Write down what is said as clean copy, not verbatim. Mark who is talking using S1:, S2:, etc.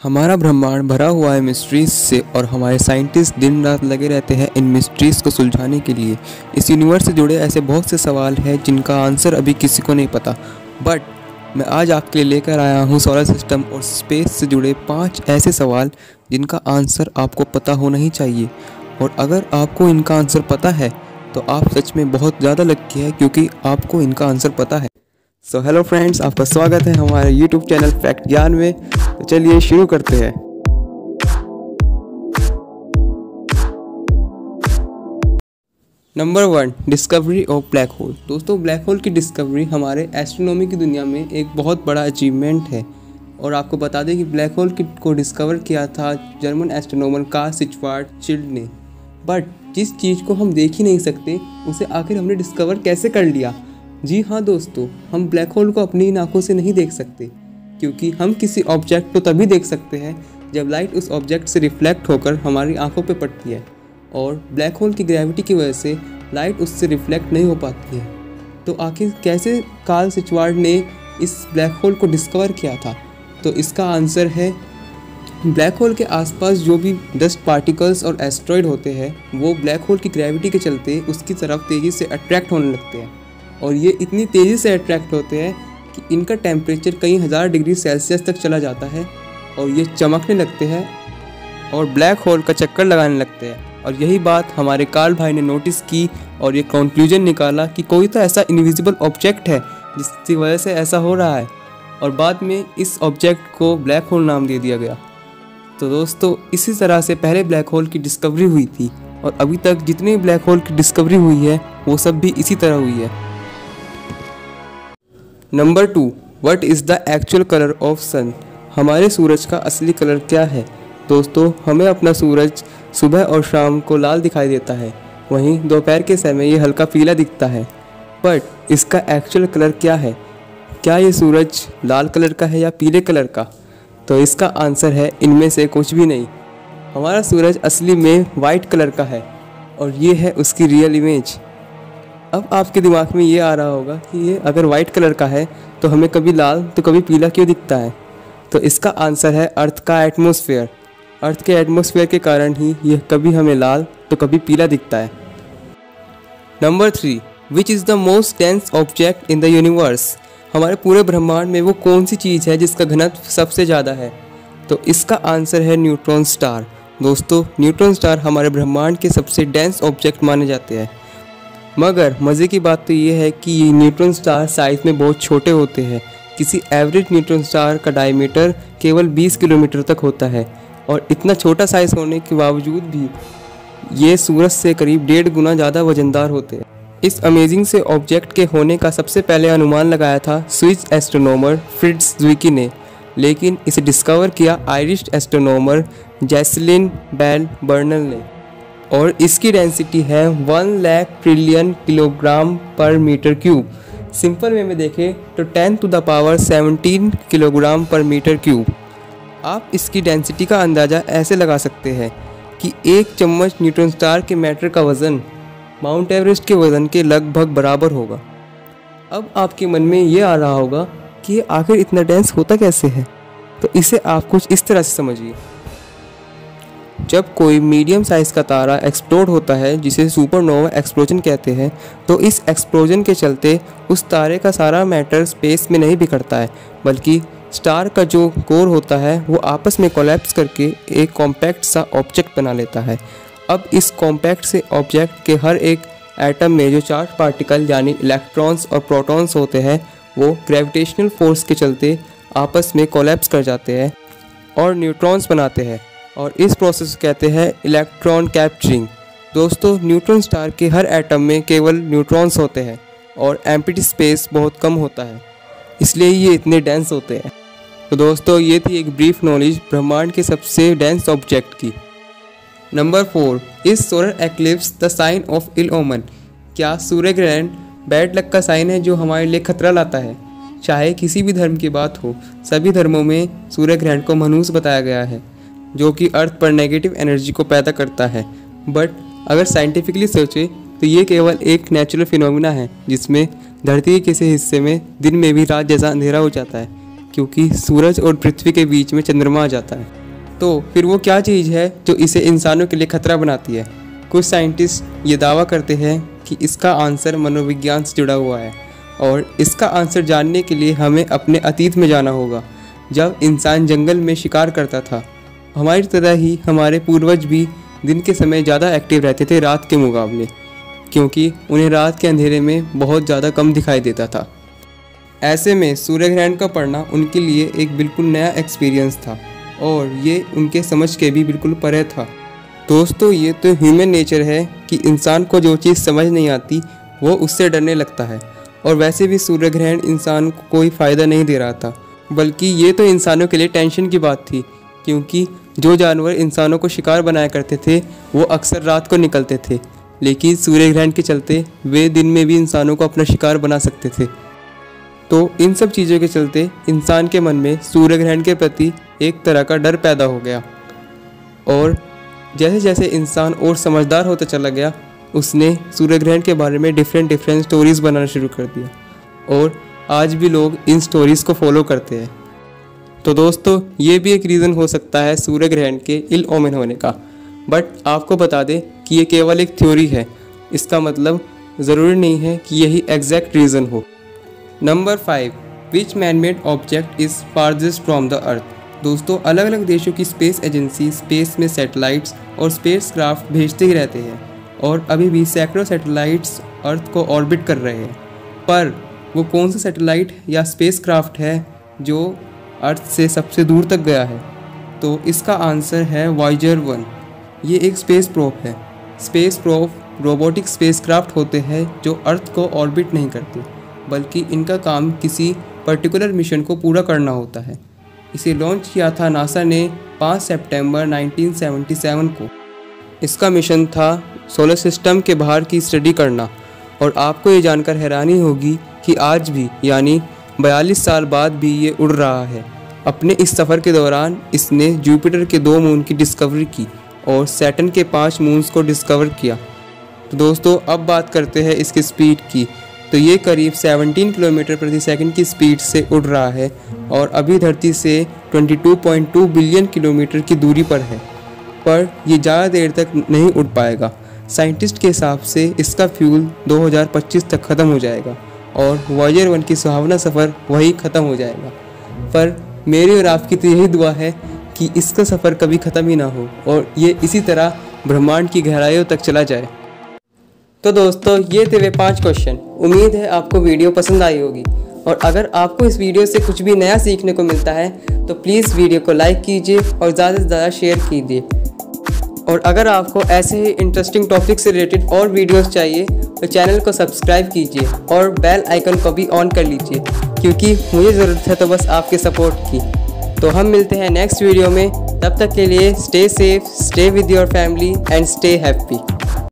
S1: हमारा ब्रह्मांड भरा हुआ है मिस्ट्रीज से और हमारे साइंटिस्ट दिन रात लगे रहते हैं इन मिस्ट्रीज को सुलझाने के लिए। इस यूनिवर्स से जुड़े ऐसे बहुत से सवाल हैं जिनका आंसर अभी किसी को नहीं पता, बट मैं आज आपके लिए लेकर आया हूँ सोलर सिस्टम और स्पेस से जुड़े 5 ऐसे सवाल जिनका आंसर आपको पता होना ही चाहिए। और अगर आपको इनका आंसर पता है तो आप सच में बहुत ज़्यादा लकी है, क्योंकि आपको इनका आंसर पता है। सो हेलो फ्रेंड्स, आपका स्वागत है हमारे यूट्यूब चैनल फैक्ट ज्ञान में। तो चलिए शुरू करते हैं। Number 1, discovery of black hole. दोस्तों, ब्लैक होल की डिस्कवरी हमारे एस्ट्रोनॉमी की दुनिया में एक बहुत बड़ा अचीवमेंट है। और आपको बता दें कि ब्लैक होल को डिस्कवर किया था जर्मन एस्ट्रोनॉमर कार्ल शिवार्ट चिल्ड ने। बट जिस चीज़ को हम देख ही नहीं सकते उसे आखिर हमने डिस्कवर कैसे कर लिया? जी हाँ दोस्तों, हम ब्लैक होल को अपनी आंखों से नहीं देख सकते, क्योंकि हम किसी ऑब्जेक्ट को तभी देख सकते हैं जब लाइट उस ऑब्जेक्ट से रिफ्लेक्ट होकर हमारी आंखों पे पड़ती है। और ब्लैक होल की ग्रेविटी की वजह से लाइट उससे रिफ्लेक्ट नहीं हो पाती है। तो आखिर कैसे कार्ल शिवार्ट ने इस ब्लैक होल को डिस्कवर किया था? तो इसका आंसर है, ब्लैक होल के आसपास जो भी डस्ट पार्टिकल्स और एस्ट्रॉयड होते हैं वो ब्लैक होल की ग्रेविटी के चलते उसकी तरफ तेज़ी से अट्रैक्ट होने लगते हैं। और ये इतनी तेज़ी से अट्रैक्ट होते हैं कि इनका टेम्परेचर कई हज़ार डिग्री सेल्सियस तक चला जाता है और ये चमकने लगते हैं और ब्लैक होल का चक्कर लगाने लगते हैं। और यही बात हमारे कार्ल भाई ने नोटिस की और ये कंक्लूजन निकाला कि कोई तो ऐसा इनविजिबल ऑब्जेक्ट है जिसकी वजह से ऐसा हो रहा है, और बाद में इस ऑब्जेक्ट को ब्लैक होल नाम दे दिया गया। तो दोस्तों, इसी तरह से पहले ब्लैक होल की डिस्कवरी हुई थी और अभी तक जितनी ब्लैक होल की डिस्कवरी हुई है वो सब भी इसी तरह हुई है। Number 2, what is the actual colour of sun. हमारे सूरज का असली कलर क्या है? दोस्तों, हमें अपना सूरज सुबह और शाम को लाल दिखाई देता है, वहीं दोपहर के समय ये हल्का पीला दिखता है। बट इसका एक्चुअल कलर क्या है? क्या ये सूरज लाल कलर का है या पीले कलर का? तो इसका आंसर है इनमें से कुछ भी नहीं। हमारा सूरज असली में वाइट कलर का है और ये है उसकी रियल इमेज। अब आपके दिमाग में ये आ रहा होगा कि ये अगर वाइट कलर का है तो हमें कभी लाल तो कभी पीला क्यों दिखता है? तो इसका आंसर है अर्थ का एटमॉस्फेयर। अर्थ के एटमॉस्फेयर के कारण ही यह कभी हमें लाल तो कभी पीला दिखता है। Number 3, which is the most dense object in the universe. हमारे पूरे ब्रह्मांड में वो कौन सी चीज़ है जिसका घनत्व सबसे ज़्यादा है? तो इसका आंसर है न्यूट्रॉन स्टार। दोस्तों, न्यूट्रॉन स्टार हमारे ब्रह्मांड के सबसे डेंस ऑब्जेक्ट माने जाते हैं। मगर मज़े की बात तो ये है कि ये न्यूट्रॉन स्टार साइज़ में बहुत छोटे होते हैं। किसी एवरेज न्यूट्रॉन स्टार का डायमीटर केवल 20 किलोमीटर तक होता है, और इतना छोटा साइज़ होने के बावजूद भी ये सूरज से करीब 1.5 गुना ज़्यादा वजनदार होते हैं। इस अमेजिंग से ऑब्जेक्ट के होने का सबसे पहले अनुमान लगाया था स्विस एस्ट्रोनॉमर फ्रिट्ज ज़्विकी ने, लेकिन इसे डिस्कवर किया Irish astronomer Jasleen bell burner ने। और इसकी डेंसिटी है 1 लाख ट्रिलियन किलोग्राम पर मीटर क्यूब। सिंपल वे में देखें तो 10⁻17 किलोग्राम पर मीटर क्यूब। आप इसकी डेंसिटी का अंदाज़ा ऐसे लगा सकते हैं कि 1 चम्मच न्यूट्रॉन स्टार के मैटर का वज़न माउंट एवरेस्ट के वज़न के लगभग बराबर होगा। अब आपके मन में ये आ रहा होगा कि ये आखिर इतना डेंस होता कैसे है? तो इसे आप कुछ इस तरह से समझिए। जब कोई मीडियम साइज़ का तारा एक्सप्लोड होता है, जिसे सुपरनोवा एक्सप्लोजन कहते हैं, तो इस एक्सप्लोजन के चलते उस तारे का सारा मैटर स्पेस में नहीं बिखरता है, बल्कि स्टार का जो कोर होता है वो आपस में कोलैप्स करके एक कॉम्पैक्ट सा ऑब्जेक्ट बना लेता है। अब इस कॉम्पैक्ट से ऑब्जेक्ट के हर एक एटम में जो चार्ज पार्टिकल यानी इलेक्ट्रॉन्स और प्रोटॉन्स होते हैं वो ग्रेविटेशनल फोर्स के चलते आपस में कोलैप्स कर जाते हैं और न्यूट्रॉन्स बनाते हैं, और इस प्रोसेस को कहते हैं इलेक्ट्रॉन कैप्चरिंग। दोस्तों, न्यूट्रॉन स्टार के हर एटम में केवल न्यूट्रॉन्स होते हैं और एम्प्टी स्पेस बहुत कम होता है, इसलिए ये इतने डेंस होते हैं। तो दोस्तों, ये थी एक ब्रीफ नॉलेज ब्रह्मांड के सबसे डेंस ऑब्जेक्ट की। Number 4, is solar eclipse the sign of ill omen. क्या सूर्य ग्रहण बैड लक का साइन है जो हमारे लिए खतरा लाता है? चाहे किसी भी धर्म की बात हो, सभी धर्मों में सूर्य ग्रहण को मनहूस बताया गया है, जो कि अर्थ पर नेगेटिव एनर्जी को पैदा करता है। बट अगर साइंटिफिकली सोचे तो ये केवल एक नेचुरल फिनोमिना है जिसमें धरती के किसी हिस्से में दिन में भी रात जैसा अंधेरा हो जाता है, क्योंकि सूरज और पृथ्वी के बीच में चंद्रमा आ जाता है। तो फिर वो क्या चीज़ है जो इसे इंसानों के लिए खतरा बनाती है? कुछ साइंटिस्ट ये दावा करते हैं कि इसका आंसर मनोविज्ञान से जुड़ा हुआ है, और इसका आंसर जानने के लिए हमें अपने अतीत में जाना होगा, जब इंसान जंगल में शिकार करता था। हमारी तरह ही हमारे पूर्वज भी दिन के समय ज़्यादा एक्टिव रहते थे रात के मुकाबले, क्योंकि उन्हें रात के अंधेरे में बहुत ज़्यादा कम दिखाई देता था। ऐसे में सूर्य ग्रहण का पड़ना उनके लिए एक बिल्कुल नया एक्सपीरियंस था, और ये उनके समझ के भी बिल्कुल परे था। दोस्तों, ये तो ह्यूमन नेचर है कि इंसान को जो चीज़ समझ नहीं आती वो उससे डरने लगता है। और वैसे भी सूर्य ग्रहण इंसान को कोई फ़ायदा नहीं दे रहा था, बल्कि ये तो इंसानों के लिए टेंशन की बात थी, क्योंकि जो जानवर इंसानों को शिकार बनाया करते थे वो अक्सर रात को निकलते थे, लेकिन सूर्य ग्रहण के चलते वे दिन में भी इंसानों को अपना शिकार बना सकते थे। तो इन सब चीज़ों के चलते इंसान के मन में सूर्य ग्रहण के प्रति एक तरह का डर पैदा हो गया, और जैसे जैसे इंसान और समझदार होता चला गया, उसने सूर्य ग्रहण के बारे में डिफरेंट स्टोरीज़ बनाना शुरू कर दिया, और आज भी लोग इन स्टोरीज़ को फॉलो करते हैं। तो दोस्तों, ये भी एक रीज़न हो सकता है सूर्य ग्रहण के इल ओमेन होने का, बट आपको बता दें कि ये केवल एक थ्योरी है। इसका मतलब ज़रूरी नहीं है कि यही एग्जैक्ट रीज़न हो। Number 5, which man made object is farthest from the earth. दोस्तों, अलग अलग देशों की स्पेस एजेंसी स्पेस में सैटेलाइट्स और स्पेस क्राफ्ट भेजते ही रहते हैं, और अभी भी सैकड़ों सैटेलाइट्स अर्थ को ऑर्बिट कर रहे हैं। पर वो कौन सा सैटेलाइट या स्पेस क्राफ्ट है जो अर्थ से सबसे दूर तक गया है? तो इसका आंसर है वॉयेजर 1। ये एक स्पेस प्रोब है। Space probe robotic space craft होते हैं जो अर्थ को ऑर्बिट नहीं करते, बल्कि इनका काम किसी पर्टिकुलर मिशन को पूरा करना होता है। इसे लॉन्च किया था नासा ने 5 सितंबर 1977 को। इसका मिशन था सोलर सिस्टम के बाहर की स्टडी करना, और आपको ये जानकर हैरानी होगी कि आज भी यानी 42 साल बाद भी ये उड़ रहा है। अपने इस सफ़र के दौरान इसने जुपिटर के 2 मून की डिस्कवरी की और सैटर्न के 5 मून्स को डिस्कवर किया। तो दोस्तों, अब बात करते हैं इसकी स्पीड की। तो ये करीब 17 किलोमीटर प्रति सेकंड की स्पीड से उड़ रहा है, और अभी धरती से 22.2 बिलियन किलोमीटर की दूरी पर है। पर ये ज़्यादा देर तक नहीं उड़ पाएगा। साइंटिस्ट के हिसाब से इसका फ्यूल 2025 तक ख़त्म हो जाएगा, और वॉयेजर 1 की सुहावना सफ़र वही ख़त्म हो जाएगा। पर मेरी और आपकी तो यही दुआ है कि इसका सफ़र कभी ख़त्म ही ना हो, और ये इसी तरह ब्रह्मांड की गहराइयों तक चला जाए। तो दोस्तों, ये थे वे 5 क्वेश्चन। उम्मीद है आपको वीडियो पसंद आई होगी, और अगर आपको इस वीडियो से कुछ भी नया सीखने को मिलता है तो प्लीज़ वीडियो को लाइक कीजिए और ज़्यादा से ज़्यादा शेयर कीजिए। और अगर आपको ऐसे ही इंटरेस्टिंग टॉपिक से रिलेटेड और वीडियोस चाहिए तो चैनल को सब्सक्राइब कीजिए और बेल आइकन को भी ऑन कर लीजिए, क्योंकि मुझे ज़रूरत है तो बस आपके सपोर्ट की। तो हम मिलते हैं नेक्स्ट वीडियो में। तब तक के लिए stay safe, stay with your family and stay happy.